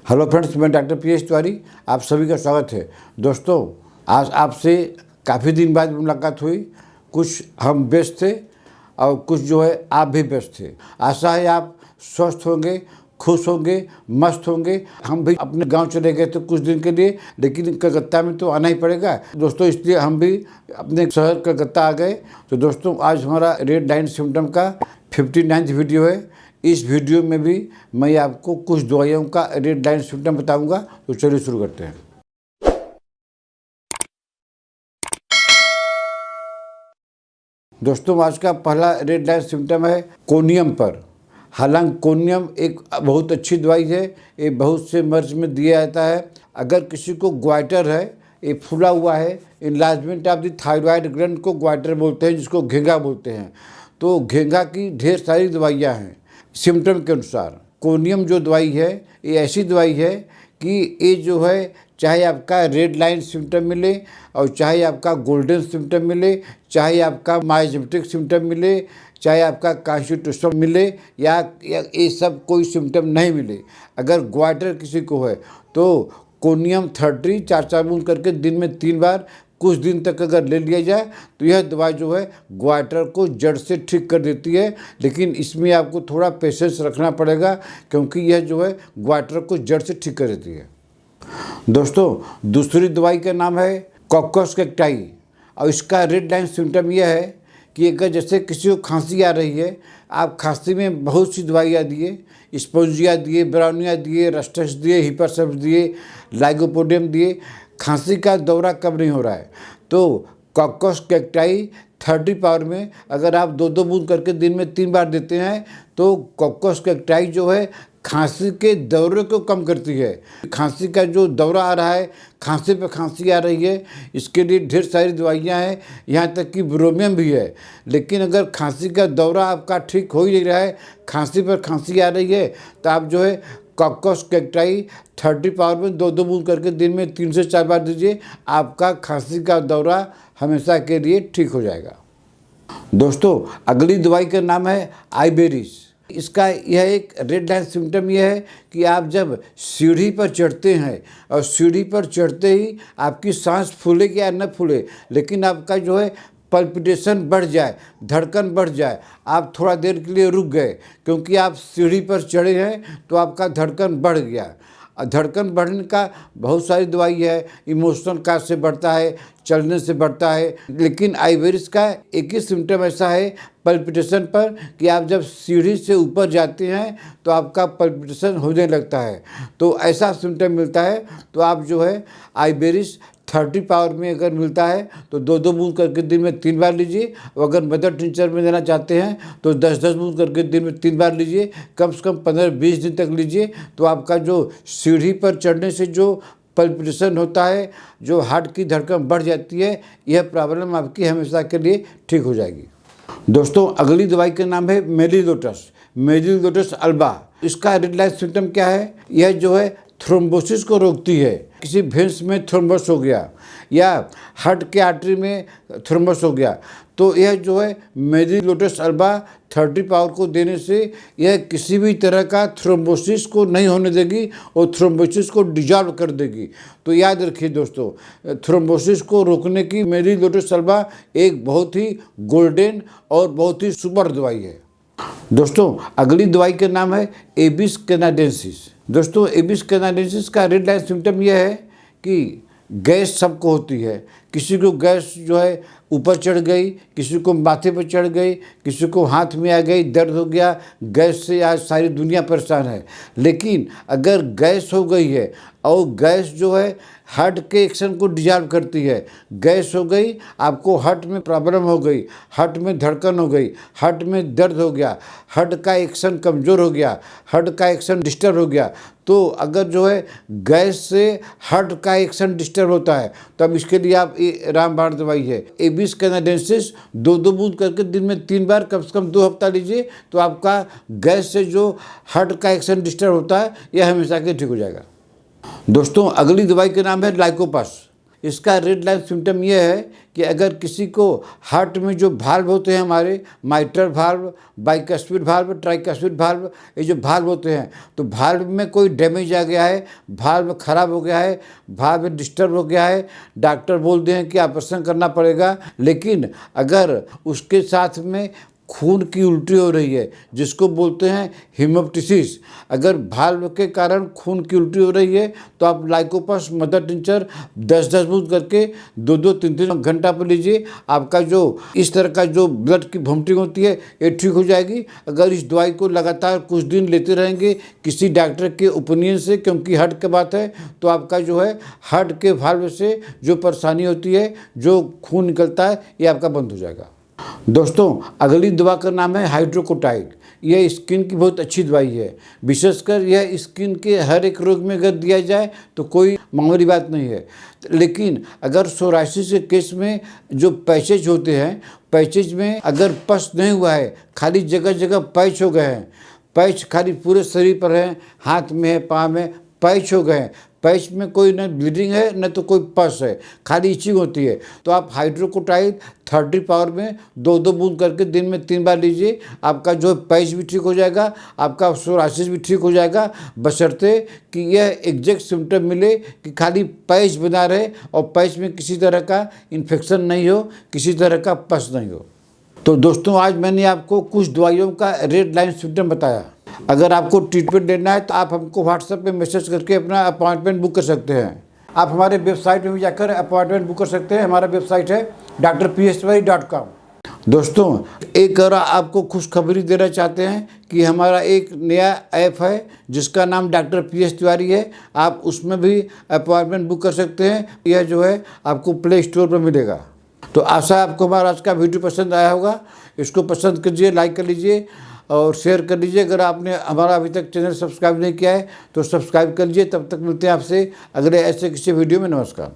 Hello friends, मैं doctor P S Tiwari, आप सभी का स्वागत है। दोस्तों, आज आपसे काफ़ी दिन बाद मुलाकात हुई। कुछ हम व्यस्त थे और कुछ जो है आप भी व्यस्त थे। आशा है आप स्वस्थ होंगे, खुश होंगे, मस्त होंगे। हम भी अपने गांव चले गए थे कुछ दिन के लिए, लेकिन कलकत्ता में तो आना ही पड़ेगा दोस्तों, इसलिए हम भी अपने शहर कलकत्ता आ गए। तो दोस्तों, आज हमारा रेड लाइन सिम्टम का 59वां वीडियो है। इस वीडियो में भी मैं आपको कुछ दवाइयों का रेड लाइन सिम्टम बताऊंगा। तो चलिए शुरू करते हैं। दोस्तों, आज का पहला रेड लाइन सिम्टम है कोनियम पर। हालांकि कोनियम एक बहुत अच्छी दवाई है, ये बहुत से मर्ज में दिया जाता है। अगर किसी को ग्वाइटर है, ये फूला हुआ है, enlargement of the thyroid gland को ग्वाइटर बोलते हैं, जिसको घेंगा बोलते हैं। तो घेंगा की ढेर सारी दवाइयाँ हैं सिम्टम के अनुसार। कोनियम जो दवाई है, ये ऐसी दवाई है कि ये जो है, चाहे आपका रेड लाइन सिम्टम मिले और चाहे आपका गोल्डन सिम्टम मिले, चाहे आपका माइजेमेटिक सिम्टम मिले, चाहे आपका कॉन्स्टिट्यूशन मिले या ये सब कोई सिम्टम नहीं मिले, अगर ग्वाइटर किसी को है तो कोनियम 30 4 बूंद करके दिन में 3 बार कुछ दिन तक अगर ले लिया जाए तो यह दवाई जो है ग्वाइटर को जड़ से ठीक कर देती है। लेकिन इसमें आपको थोड़ा पेशेंस रखना पड़ेगा, क्योंकि यह जो है ग्वाइटर को जड़ से ठीक कर देती है। दोस्तों, दूसरी दवाई का नाम है कॉकस कैक्टाई, और इसका रेड लाइन सिम्टम यह है कि अगर जैसे किसी को खांसी आ रही है, आप खांसी में बहुत सी दवाइयाँ दिए, स्पोंजिया दिए, ब्राउनिया दिए, रस्टस दिए, हिपासप दिए, लाइगोपोडियम दिए, खांसी का दौरा कम नहीं हो रहा है, तो कॉकस कैक्टाई 30 पावर में अगर आप 2-2 बूंद करके दिन में 3 बार देते हैं तो कॉकस कैक्टाई जो है खांसी के दौरे को कम करती है। खांसी का जो दौरा आ रहा है, खांसी पे खांसी आ रही है, इसके लिए ढेर सारी दवाइयाँ हैं, यहाँ तक कि ब्रोमियम भी है। लेकिन अगर खांसी का दौरा आपका ठीक हो ही नहीं रहा है, खांसी पर खांसी आ रही है, तो आप जो है कॉकस कैक्टाई 30 पावर में 2-2 बूंद करके दिन में 3 से 4 बार दीजिए। आपका खांसी का दौरा हमेशा के लिए ठीक हो जाएगा। दोस्तों, अगली दवाई का नाम है आइबेरिस। इसका यह एक रेड लाइन सिम्टम यह है कि आप जब सीढ़ी पर चढ़ते हैं और सीढ़ी पर चढ़ते ही आपकी सांस फूले या न फूले, लेकिन आपका जो है पल्पिटेशन बढ़ जाए, धड़कन बढ़ जाए, आप थोड़ा देर के लिए रुक गए क्योंकि आप सीढ़ी पर चढ़े हैं तो आपका धड़कन बढ़ गया। धड़कन बढ़ने का बहुत सारी दवाई है, इमोशनल काज से बढ़ता है, चलने से बढ़ता है, लेकिन आइबेरिस का एक ही सिम्टम ऐसा है पल्पिटेशन पर कि आप जब सीढ़ी से ऊपर जाते हैं तो आपका पल्पिटेशन होने लगता है। तो ऐसा सिम्टम मिलता है तो आप जो है आइबेरिस 30 पावर में अगर मिलता है तो 2-2 बूंद करके दिन में 3 बार लीजिए। अगर मदर टिंचर में देना चाहते हैं तो 10-10 बूंद करके दिन में 3 बार लीजिए, कम से कम 15-20 दिन तक लीजिए। तो आपका जो सीढ़ी पर चढ़ने से जो पल्पिटेशन होता है, जो हार्ट की धड़कन बढ़ जाती है, यह प्रॉब्लम आपकी हमेशा के लिए ठीक हो जाएगी। दोस्तों, अगली दवाई का नाम है मेलिलोटस अल्बा। इसका रेड लाइन सिम्टम क्या है? यह जो है थ्रोम्बोसिस को रोकती है। किसी वेन्स में थ्रोम्बस हो गया या हार्ट के आर्टरी में थ्रोम्बस हो गया, तो यह जो है मेलिलोटस अल्बा 30 पावर को देने से यह किसी भी तरह का थ्रोम्बोसिस को नहीं होने देगी और थ्रोम्बोसिस को डिजॉल्व कर देगी। तो याद रखिए दोस्तों, थ्रोम्बोसिस को रोकने की मेलिलोटस अल्बा एक बहुत ही गोल्डन और बहुत ही सुपर दवाई है। दोस्तों, अगली दवाई का नाम है एबिस कैनाडेंसिस। दोस्तों, एबिस कैनाडेंसिस का रेड लाइन सिम्टम यह है कि गैस सबको होती है। किसी को गैस जो है ऊपर चढ़ गई, किसी को माथे पर चढ़ गई, किसी को हाथ में आ गई, दर्द हो गया। गैस से आज सारी दुनिया परेशान है। लेकिन अगर गैस हो गई है और गैस जो है हार्ट के एक्शन को डिजॉल्व करती है, गैस हो गई, आपको हार्ट में प्रॉब्लम हो गई, हार्ट में धड़कन हो गई, हार्ट में दर्द हो गया, हार्ट का एक्शन कमज़ोर हो गया, हार्ट का एक्शन डिस्टर्ब हो गया, तो अगर जो है गैस से हार्ट का एक्शन डिस्टर्ब होता है तो अब इसके लिए आप रामबाण दवाई है एबिस कैनाडेंसिस 2-2 बूंद करके दिन में 3 बार कम से कम 2 हफ्ता लीजिए। तो आपका गैस से जो हार्ट का एक्शन डिस्टर्ब होता है, यह हमेशा के ठीक हो जाएगा। दोस्तों, अगली दवाई का नाम है लाइकोपास। इसका रेड लाइन सिम्टम ये है कि अगर किसी को हार्ट में जो वाल्व होते हैं हमारे, mitral valve, bicuspid valve, tricuspid valve, ये जो वाल्व होते हैं, तो वाल्व में कोई डैमेज आ गया है, वाल्व खराब हो गया है, वाल्व डिस्टर्ब हो गया है, डॉक्टर बोलते हैं कि ऑपरेशन करना पड़ेगा। लेकिन अगर उसके साथ में खून की उल्टी हो रही है, जिसको बोलते हैं हेमोप्टिसिस, अगर वाल्व के कारण खून की उल्टी हो रही है तो आप लाइकोपस मदर टिंचर 10-10 बूंद करके 2-2, 3-3 घंटा पर लीजिए। आपका जो इस तरह का जो ब्लड की वोमिटिंग होती है ये ठीक हो जाएगी। अगर इस दवाई को लगातार कुछ दिन लेते रहेंगे किसी डॉक्टर के ओपिनियन से, क्योंकि हार्ट की बात है, तो आपका जो है हार्ट के वाल्व से जो परेशानी होती है, जो खून निकलता है, ये आपका बंद हो जाएगा। दोस्तों, अगली दवा का नाम है हाइड्रोकोटाइड। यह स्किन की बहुत अच्छी दवाई है। विशेषकर यह स्किन के हर एक रोग में अगर दिया जाए तो कोई मामूली बात नहीं है। लेकिन अगर सोराइसिस के केस में जो पैचेज होते हैं, पैचेज में अगर पस नहीं हुआ है, खाली जगह जगह पैच हो गए हैं, पैच खाली पूरे शरीर पर है, हाथ में है, पाँव में पैच हो गए हैं, पैच में कोई न ब्लीडिंग है न तो कोई पस है, खाली इचिंग होती है, तो आप हाइड्रोकोटाइड 30 पावर में 2-2 बूंद करके दिन में 3 बार लीजिए। आपका जो पैच भी ठीक हो जाएगा, आपका सोराइसिस भी ठीक हो जाएगा, बशर्ते कि यह एग्जैक्ट सिम्टम मिले कि खाली पैच बना रहे और पैच में किसी तरह का इन्फेक्शन नहीं हो, किसी तरह का पस नहीं हो। तो दोस्तों, आज मैंने आपको कुछ दवाइयों का रेड लाइन सिम्टम बताया। अगर आपको ट्रीटमेंट लेना है तो आप हमको व्हाट्सएप पे मैसेज करके अपना अपॉइंटमेंट बुक कर सकते हैं। आप हमारे वेबसाइट में भी जाकर अपॉइंटमेंट बुक कर सकते हैं। हमारा वेबसाइट है drpswari.com। दोस्तों, एक और आपको खुशखबरी देना चाहते हैं कि हमारा एक नया ऐप है जिसका नाम डॉक्टर PS तिवारी है। आप उसमें भी अपॉइंटमेंट बुक कर सकते हैं। यह जो है आपको प्ले स्टोर पर मिलेगा। तो आशा है आपको हमारा आज का वीडियो पसंद आया होगा। इसको पसंद कीजिए, लाइक कर लीजिए और शेयर कर लीजिए। अगर आपने हमारा अभी तक चैनल सब्सक्राइब नहीं किया है तो सब्सक्राइब कर लीजिए। तब तक मिलते हैं आपसे अगले ऐसे किसी वीडियो में। नमस्कार।